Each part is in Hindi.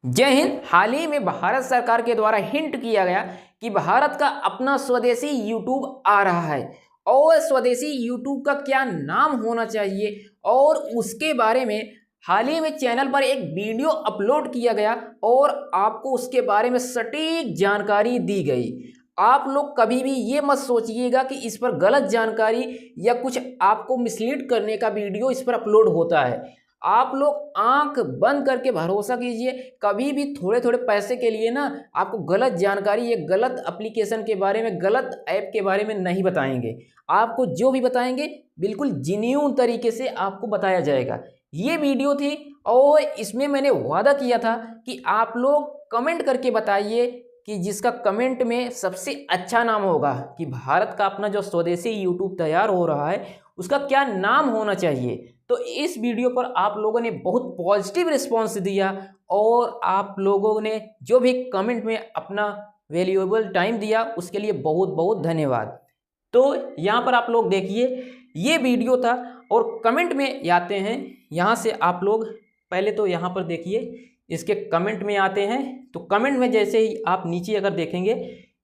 जय हिंद। हाल ही में भारत सरकार के द्वारा हिंट किया गया कि भारत का अपना स्वदेशी यूट्यूब आ रहा है और स्वदेशी यूट्यूब का क्या नाम होना चाहिए और उसके बारे में हाल ही में चैनल पर एक वीडियो अपलोड किया गया और आपको उसके बारे में सटीक जानकारी दी गई। आप लोग कभी भी ये मत सोचिएगा कि इस पर गलत जानकारी या कुछ आपको मिसलीड करने का वीडियो इस पर अपलोड होता है। आप लोग आंख बंद करके भरोसा कीजिए, कभी भी थोड़े थोड़े पैसे के लिए ना आपको गलत जानकारी या गलत एप्लीकेशन के बारे में, गलत ऐप के बारे में नहीं बताएंगे। आपको जो भी बताएंगे बिल्कुल जेन्युइन तरीके से आपको बताया जाएगा। ये वीडियो थी और इसमें मैंने वादा किया था कि आप लोग कमेंट करके बताइए कि जिसका कमेंट में सबसे अच्छा नाम होगा कि भारत का अपना जो स्वदेशी यूट्यूब तैयार हो रहा है उसका क्या नाम होना चाहिए। तो इस वीडियो पर आप लोगों ने बहुत पॉजिटिव रिस्पांस दिया और आप लोगों ने जो भी कमेंट में अपना वैल्यूएबल टाइम दिया उसके लिए बहुत बहुत धन्यवाद। तो यहाँ पर आप लोग देखिए ये वीडियो था और कमेंट में आते हैं। यहाँ से आप लोग पहले तो यहाँ पर देखिए इसके कमेंट में आते हैं। तो कमेंट में जैसे ही आप नीचे अगर देखेंगे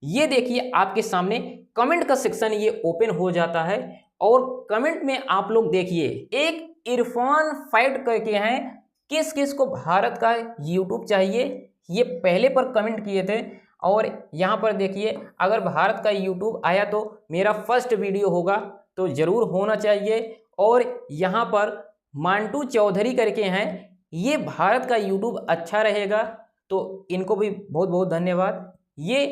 ये देखिए आपके सामने कमेंट का सेक्शन ये ओपन हो जाता है और कमेंट में आप लोग देखिए एक इरफान फाइट करके हैं किस किस को भारत का यूट्यूब चाहिए, ये पहले पर कमेंट किए थे। और यहाँ पर देखिए अगर भारत का यूट्यूब आया तो मेरा फर्स्ट वीडियो होगा तो ज़रूर होना चाहिए। और यहाँ पर मांटू चौधरी करके हैं, ये भारत का यूट्यूब अच्छा रहेगा तो इनको भी बहुत बहुत धन्यवाद। ये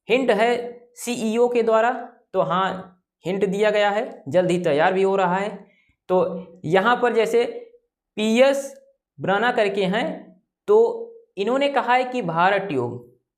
हिंट है सीईओ के द्वारा, तो हाँ हिंट दिया गया है, जल्द ही तैयार भी हो रहा है। तो यहाँ पर जैसे पीएस ब्राना करके हैं तो इन्होंने कहा है कि भारत ट्यूब,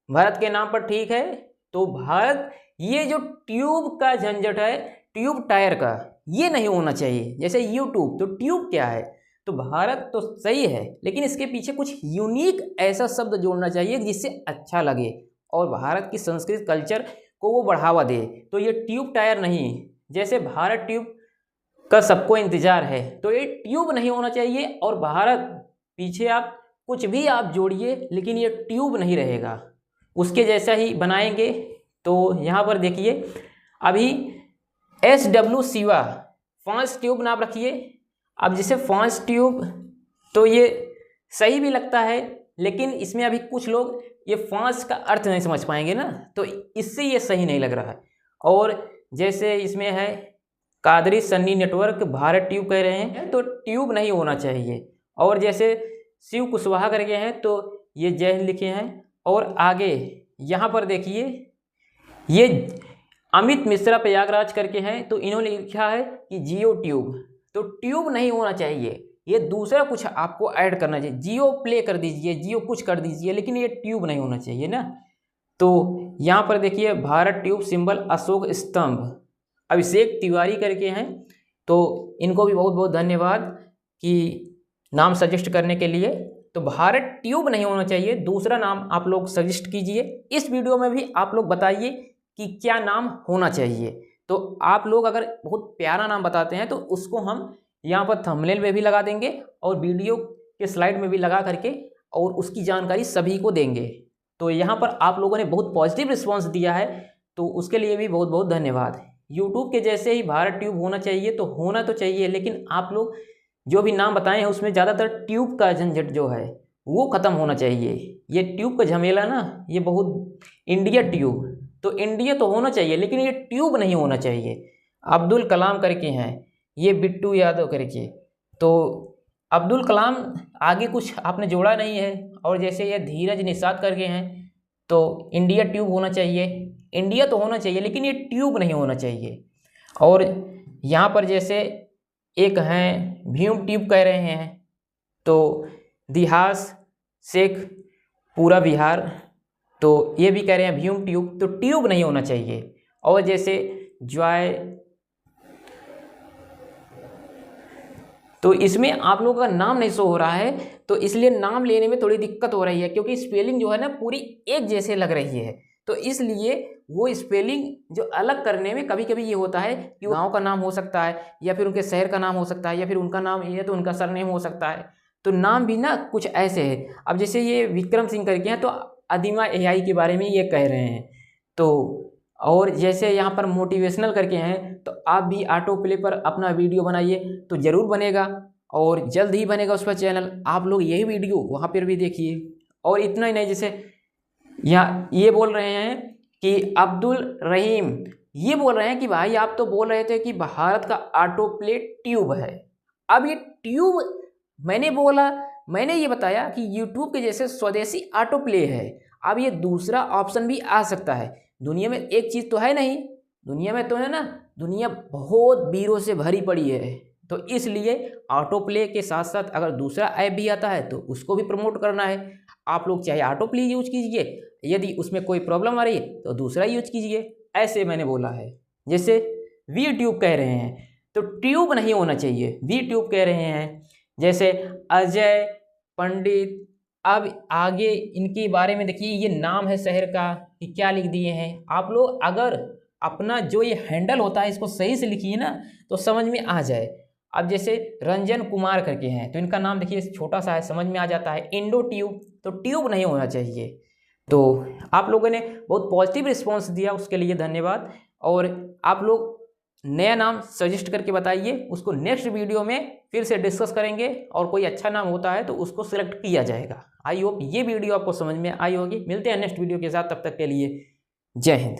भारत के नाम पर ठीक है। तो भारत, ये जो ट्यूब का झंझट है ट्यूब टायर का, ये नहीं होना चाहिए। जैसे यूट्यूब तो ट्यूब क्या है, तो भारत तो सही है लेकिन इसके पीछे कुछ यूनिक ऐसा शब्द जोड़ना चाहिए जिससे अच्छा लगे और भारत की संस्कृति कल्चर को वो बढ़ावा दे। तो ये ट्यूब टायर नहीं, जैसे भारत ट्यूब का सबको इंतजार है तो ये ट्यूब नहीं होना चाहिए। और भारत पीछे आप कुछ भी आप जोड़िए लेकिन ये ट्यूब नहीं रहेगा, उसके जैसा ही बनाएंगे। तो यहाँ पर देखिए अभी SW शिवा 5 ट्यूब नाम रखिए। अब जैसे 5 ट्यूब तो ये सही भी लगता है लेकिन इसमें अभी कुछ लोग ये 5 का अर्थ नहीं समझ पाएंगे ना, तो इससे ये सही नहीं लग रहा है। और जैसे इसमें है कादरी सन्नी नेटवर्क भारत ट्यूब कह रहे हैं तो ट्यूब नहीं होना चाहिए। और जैसे शिव कुशवाहा करके हैं तो ये जय हिंद लिखे हैं। और आगे यहाँ पर देखिए ये अमित मिश्रा प्रयागराज करके हैं तो इन्होंने लिखा है कि जियो ट्यूब, तो ट्यूब नहीं होना चाहिए, ये दूसरा कुछ आपको ऐड करना चाहिए। जियो प्ले कर दीजिए, जियो कुछ कर दीजिए लेकिन ये ट्यूब नहीं होना चाहिए ना। तो यहाँ पर देखिए भारत ट्यूब सिंबल अशोक स्तंभ अभिषेक तिवारी करके हैं तो इनको भी बहुत बहुत धन्यवाद कि नाम सजेस्ट करने के लिए। तो भारत ट्यूब नहीं होना चाहिए, दूसरा नाम आप लोग सजेस्ट कीजिए। इस वीडियो में भी आप लोग बताइए कि क्या नाम होना चाहिए। तो आप लोग अगर बहुत प्यारा नाम बताते हैं तो उसको हम यहाँ पर थंबनेल में भी लगा देंगे और वीडियो के स्लाइड में भी लगा करके और उसकी जानकारी सभी को देंगे। तो यहाँ पर आप लोगों ने बहुत पॉजिटिव रिस्पांस दिया है तो उसके लिए भी बहुत बहुत धन्यवाद। यूट्यूब के जैसे ही भारत ट्यूब होना चाहिए तो होना तो चाहिए लेकिन आप लोग जो भी नाम बताए हैं उसमें ज़्यादातर ट्यूब का झंझट जो है वो ख़त्म होना चाहिए। ये ट्यूब का झमेला ना ये बहुत, इंडिया ट्यूब तो इंडिया तो होना चाहिए लेकिन ये ट्यूब नहीं होना चाहिए। अब्दुल कलाम करके हैं, ये बिट्टू यादव करके, तो अब्दुल कलाम आगे कुछ आपने जोड़ा नहीं है। और जैसे ये धीरज निषाद करके हैं तो इंडिया ट्यूब होना चाहिए, इंडिया तो होना चाहिए लेकिन ये ट्यूब नहीं होना चाहिए। और यहाँ पर जैसे एक हैं भीम ट्यूब कह रहे हैं तो दिहास शेख पूरा बिहार, तो ये भी कह रहे हैं भीम ट्यूब, तो ट्यूब नहीं होना चाहिए। और जैसे जॉय, तो इसमें आप लोगों का नाम नहीं शो हो रहा है तो इसलिए नाम लेने में थोड़ी दिक्कत हो रही है क्योंकि स्पेलिंग जो है ना पूरी एक जैसे लग रही है। तो इसलिए वो स्पेलिंग जो अलग करने में कभी कभी ये होता है कि गांव का नाम हो सकता है या फिर उनके शहर का नाम हो सकता है या फिर उनका नाम ये तो उनका सरनेम हो सकता है। तो नाम भी ना कुछ ऐसे है। अब जैसे ये विक्रम सिंह करके हैं तो अदिमा एआई के बारे में ये कह रहे हैं। तो और जैसे यहाँ पर मोटिवेशनल करके हैं तो आप भी ऑटो प्ले पर अपना वीडियो बनाइए तो ज़रूर बनेगा और जल्द ही बनेगा उस पर चैनल। आप लोग यही वीडियो वहाँ पर भी देखिए। और इतना ही नहीं, जैसे यहाँ ये बोल रहे हैं कि अब्दुल रहीम ये बोल रहे हैं कि भाई आप तो बोल रहे थे कि भारत का ऑटो प्ले ट्यूब है। अब ये ट्यूब मैंने ये बताया कि यूट्यूब के जैसे स्वदेशी ऑटो प्ले है। अब ये दूसरा ऑप्शन भी आ सकता है। दुनिया में एक चीज़ तो है नहीं, दुनिया में तो है ना, दुनिया बहुत वीरों से भरी पड़ी है। तो इसलिए ऑटो प्ले के साथ साथ अगर दूसरा ऐप भी आता है तो उसको भी प्रमोट करना है। आप लोग चाहे ऑटो प्ले यूज कीजिए, यदि उसमें कोई प्रॉब्लम आ रही है तो दूसरा यूज कीजिए, ऐसे मैंने बोला है। जैसे वी ट्यूब कह रहे हैं तो ट्यूब नहीं होना चाहिए, वी ट्यूब कह रहे हैं। जैसे अजय पंडित, अब आगे इनके बारे में देखिए, ये नाम है शहर का कि क्या लिख दिए हैं। आप लोग अगर अपना जो ये हैंडल होता है इसको सही से लिखिए ना तो समझ में आ जाए। अब जैसे रंजन कुमार करके हैं तो इनका नाम देखिए छोटा सा है, समझ में आ जाता है, इंडो ट्यूब, तो ट्यूब नहीं होना चाहिए। तो आप लोगों ने बहुत पॉजिटिव रिस्पॉन्स दिया, उसके लिए धन्यवाद। और आप लोग नया नाम सजेस्ट करके बताइए, उसको नेक्स्ट वीडियो में फिर से डिस्कस करेंगे और कोई अच्छा नाम होता है तो उसको सिलेक्ट किया जाएगा। आई होप ये वीडियो आपको समझ में आई होगी। मिलते हैं नेक्स्ट वीडियो के साथ, तब तक के लिए जय हिंद।